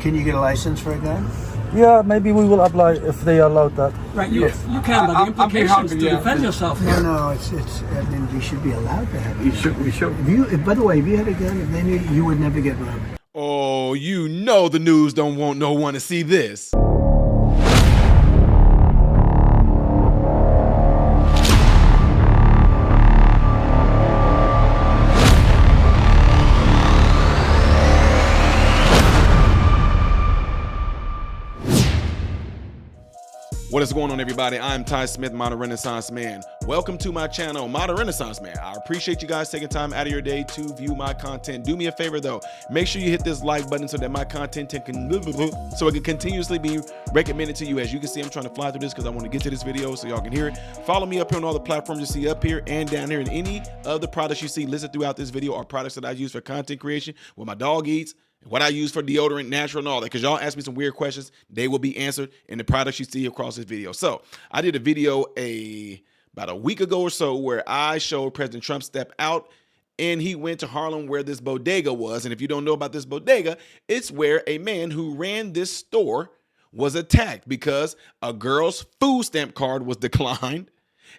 Can you get a license for a gun? Yeah, maybe we will apply if they allow that. Right, you can, but the implications to defend yourself. No, it's. I mean, you should be allowed to have a gun. We should. By the way, if you had a gun, if they knew you would never get robbed. Oh, you know the news don't want no one to see this. What is going on, everybody? I'm Ty Smith, Modern Renaissance Man. Welcome to my channel, Modern Renaissance Man. I appreciate you guys taking time out of your day to view my content. Do me a favor though, make sure you hit this like button so that my content can continuously be recommended to you. As you can see, I'm trying to fly through this because I want to get to this video so y'all can hear it. Follow me up here on all the platforms you see up here and down here, and any of the products you see listed throughout this video are products that I use for content creation, what my dog eats, what I use for deodorant, natural, and all that, because y'all asked me some weird questions. They will be answered in the products you see across this video. So I did a video about a week ago or so where I showed President Trump step out and he went to Harlem where this bodega was. And if you don't know about this bodega, it's where a man who ran this store was attacked because a girl's food stamp card was declined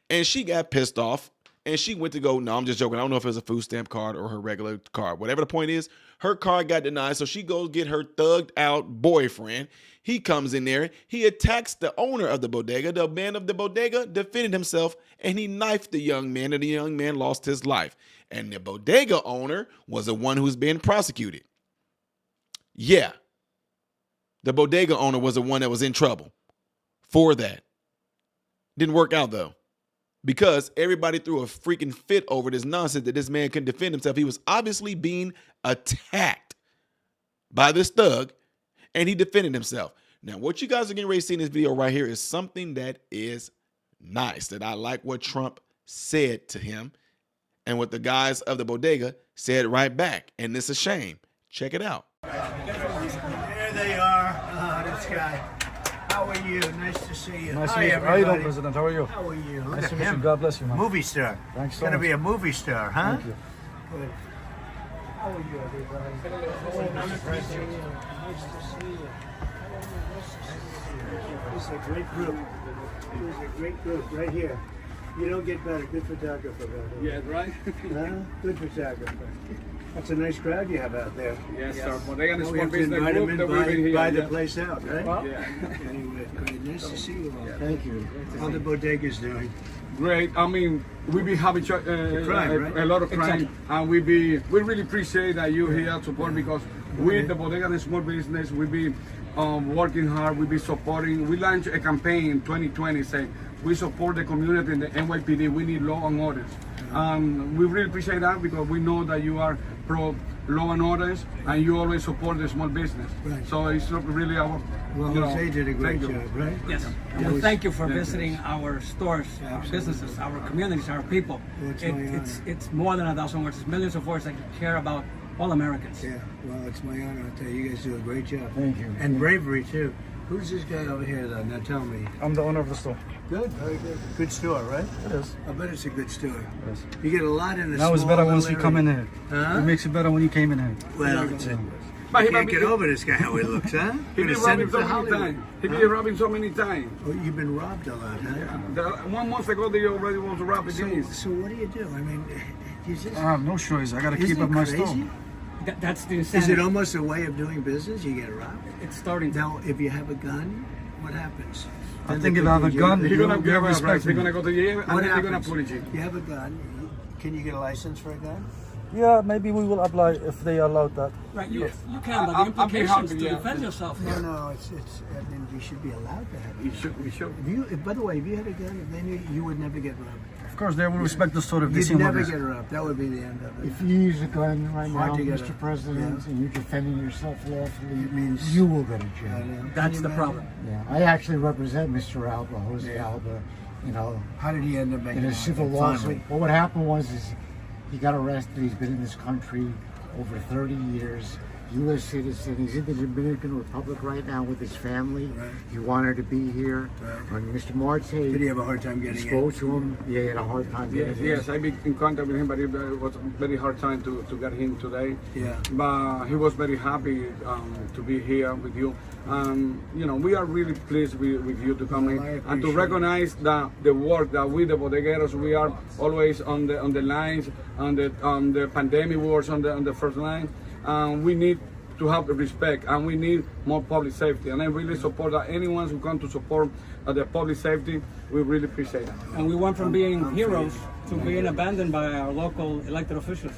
and she got pissed off. And she went to go, no, I'm just joking. I don't know if it was a food stamp card or her regular card. Whatever the point is, her card got denied. So she goes get her thugged out boyfriend. He comes in there. He attacks the owner of the bodega. The man of the bodega defended himself and he knifed the young man, and the young man lost his life. And the bodega owner was the one who's being prosecuted. Yeah. The bodega owner was the one that was in trouble for that. Didn't work out though, because everybody threw a freaking fit over this nonsense that this man couldn't defend himself. He was obviously being attacked by this thug, and he defended himself. Now, what you guys are getting ready to see in this video right here is something that is nice, that I like what Trump said to him and what the guys of the bodega said right back. And it's a shame. Check it out. There they are. Oh, this guy. How are you? Nice to see you. Nice to Hi, meet you. everybody. How are you doing, President? How are you? How are you? Look Nice at to meet you. him. God bless you, man. Movie star. Thanks so Gonna much. be a movie star, huh? Thank you. Good. How are you, everybody? Oh, nice to see you. Nice to see you. This is a great group. This is a great group right here. You don't get better. Good photographer, right here. Yeah, right? Huh? Good photographer. That's a nice crowd you have out there. Yes, sir. Bodega and Well, Small we have to Business invite Group them that we've been in, here. buy the Yeah. place out, right? Yeah. Anyway, great. Nice to see you all. Thank you. How the bodega's doing? Great. I mean, we be having crime, right? a lot of crime, Exactly. and we really appreciate that you here support, because with the Bodega and Small Business, we be working hard. We be supporting. We launched a campaign in 2020 saying we support the community in the NYPD. We need law and orders. We really appreciate that, because we know that you are pro law and orders and you always support the small business. Right. So it's really our. Well, Jose did a great job, right? Yes. Yeah. Well, thank you for visiting our stores, our Absolutely. businesses, our communities, our people. Well, it's my honor. It's more than 1,000 words. It's millions of words that care about all Americans. Yeah, well, it's my honor. I'll tell you, you guys do a great job. Thank you. And bravery, too. Who's this guy over here, though? Now tell me. I'm the owner of the store. Good, very good. Good store, right? It is. I bet it's a good store. Yes. You get a lot in the Now it's small better once little you come in area. here. Huh? It makes it better when you came in here. Well, it's a, But you he can't might get be- over this guy, how he looks, huh? He Gonna been send robbing him so to many Hollywood. times. He been robbing so many times. Oh, you've been robbed a lot, huh? 1 month ago, they already was robbing So, things. so what do you do? I mean, you just, I have no choice. I got to isn't keep it up my crazy? store. That's the Is insanity. it almost a way of doing business? You get robbed? It's starting to. Now, if you have a gun, what happens? I Then think they if I have put a you in gun, jail. You're gonna They'll give us respect right. They're me. gonna go to jail, and What then they're gonna happens? put you. You have a gun. Can you get a license for a gun? Yeah, maybe we will apply if they allow that. Right, you can, but the I'm implications happy, to yeah. defend yourself. No, it's. I mean, you should be allowed to have a gun. We should. By the way, if you had a gun, if they knew you would never get robbed. Of course, they will respect the store if they see You'd what never it is. get robbed. That would be the end of it. If you use a gun right Hard now, to get Mr. a- President, yeah. and you're defending yourself lawfully, It means- you will go to I jail. know. That's Can the you problem. Yeah, I actually represent Mr. Alba, Jose Yeah. Alba, you know, imagine? How did he end up making in a money? civil Finally. lawsuit. Well, what happened was he got arrested. He's been in this country over 30 years. U.S. citizen. He's in the Dominican Republic right now with his family. Right. He wanted to be here. Right. When Mr. Marte Did he have a hard time getting spoke to him, yeah, he had a hard time getting in. Yes, I've been in contact with him, but it was a very hard time to get him today. Yeah. But he was very happy to be here with you. You know, we are really pleased with you to come in I and to appreciate recognize the work that we, the bodegueros, we are always on the lines, on the pandemic wars on the first line. We need to have the respect, and we need more public safety. And I really support that anyone who comes to support the public safety, we really appreciate that. And we went from being heroes to being abandoned by our local elected officials.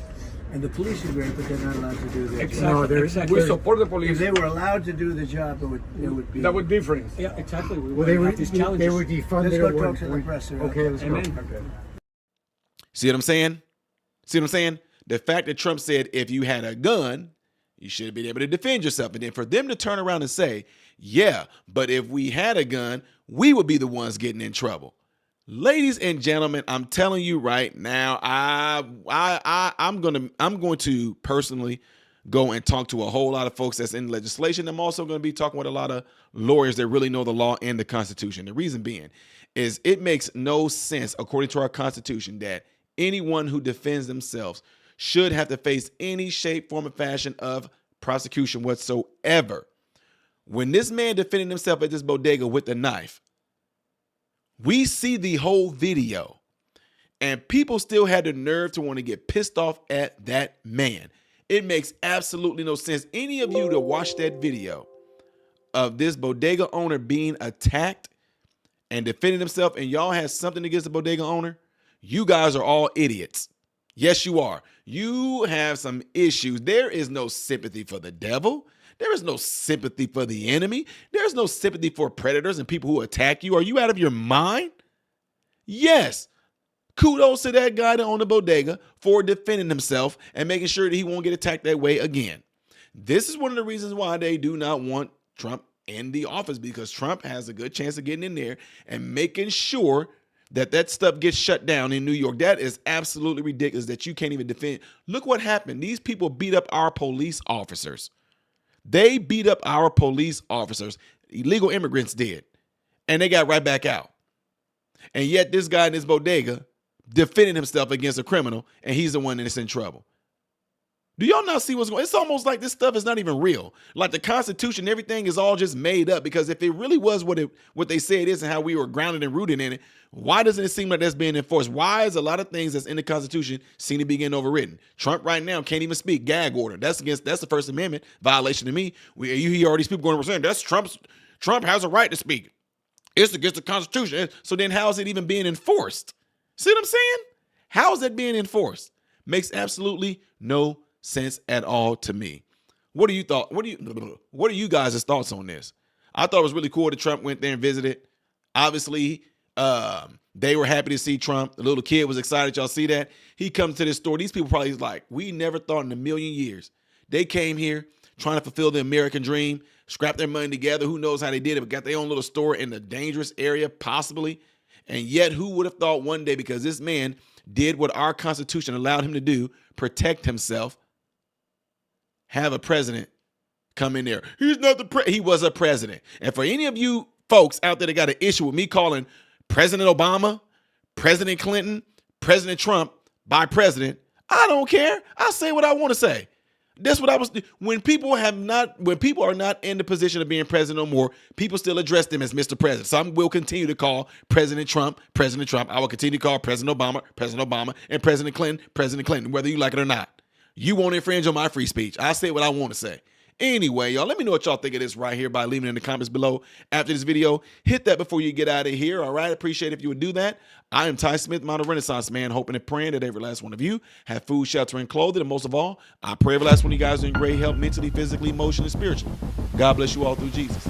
And the police are great, but they're not allowed to do their Exactly. job. No, they're- exactly. We support the If police. they were allowed to do the job, it would be. That would be different. Yeah, exactly. We Well, they wouldn't were have these challenges. they were defunded Let's at go one talk to the point. press, sir. Okay, let's Amen. go. Okay. See what I'm saying? See what I'm saying? The fact that Trump said if you had a gun, you should have been able to defend yourself. And then for them to turn around and say, yeah, but if we had a gun, we would be the ones getting in trouble. Ladies and gentlemen, I'm telling you right now, I'm going to personally go and talk to a whole lot of folks that's in legislation. I'm also going to be talking with a lot of lawyers that really know the law and the Constitution. The reason being is it makes no sense, according to our Constitution, that anyone who defends themselves should have to face any shape, form, or fashion of prosecution whatsoever. When this man defended himself at this bodega with the knife, we see the whole video, and people still had the nerve to want to get pissed off at that man. It makes absolutely no sense. Any of you to watch that video of this bodega owner being attacked and defending himself, and y'all have something against the bodega owner, you guys are all idiots. Yes, you are. You have some issues. There is no sympathy for the devil. There is no sympathy for the enemy. There's no sympathy for predators and people who attack you. Are you out of your mind? Yes. Kudos to that guy that owned the bodega for defending himself and making sure that he won't get attacked that way again. This is one of the reasons why they do not want Trump in the office, because Trump has a good chance of getting in there and making sure that that stuff gets shut down in New York. That is absolutely ridiculous that you can't even defend. Look what happened. These people beat up our police officers. They beat up our police officers. Illegal immigrants did. And they got right back out. And yet this guy in this bodega defending himself against a criminal, and he's the one that's in trouble. Do y'all not see what's going on? It's almost like this stuff is not even real. Like the Constitution, everything is all just made up, because if it really was what they say it is and how we were grounded and rooted in it, why doesn't it seem like that's being enforced? Why is a lot of things that's in the Constitution seem to be getting overridden? Trump right now can't even speak. Gag order. That's the First Amendment violation to me. You hear all these people going saying that's Trump has a right to speak. It's against the Constitution. So then how is it even being enforced? See what I'm saying? How is that being enforced? Makes absolutely no sense at all to me. What are you guys' thoughts on this? I thought it was really cool that Trump went there and visited. Obviously, they were happy to see Trump. The little kid was excited. Y'all see that? He comes to this store. These people probably like, we never thought in a million years. They came here trying to fulfill the American dream, scrap their money together. Who knows how they did it, but got their own little store in a dangerous area, possibly. And yet, who would have thought one day, because this man did what our Constitution allowed him to do, protect himself, have a president come in there. He's not he was a president. And for any of you folks out there that got an issue with me calling President Obama, President Clinton, President Trump by president, I don't care. I say what I want to say. That's what I was. When people are not in the position of being president no more, people still address them as Mr. President. So I will continue to call President Trump, President Trump. I will continue to call President Obama, and President Clinton, whether you like it or not. You won't infringe on my free speech. I say what I want to say. Anyway, y'all, let me know what y'all think of this right here by leaving it in the comments below after this video. Hit that before you get out of here, all right? Appreciate if you would do that. I am Ty Smith, Modern Renaissance Man, hoping and praying that every last one of you have food, shelter, and clothing. And most of all, I pray every last one of you guys are in great health mentally, physically, emotionally, and spiritually. God bless you all through Jesus.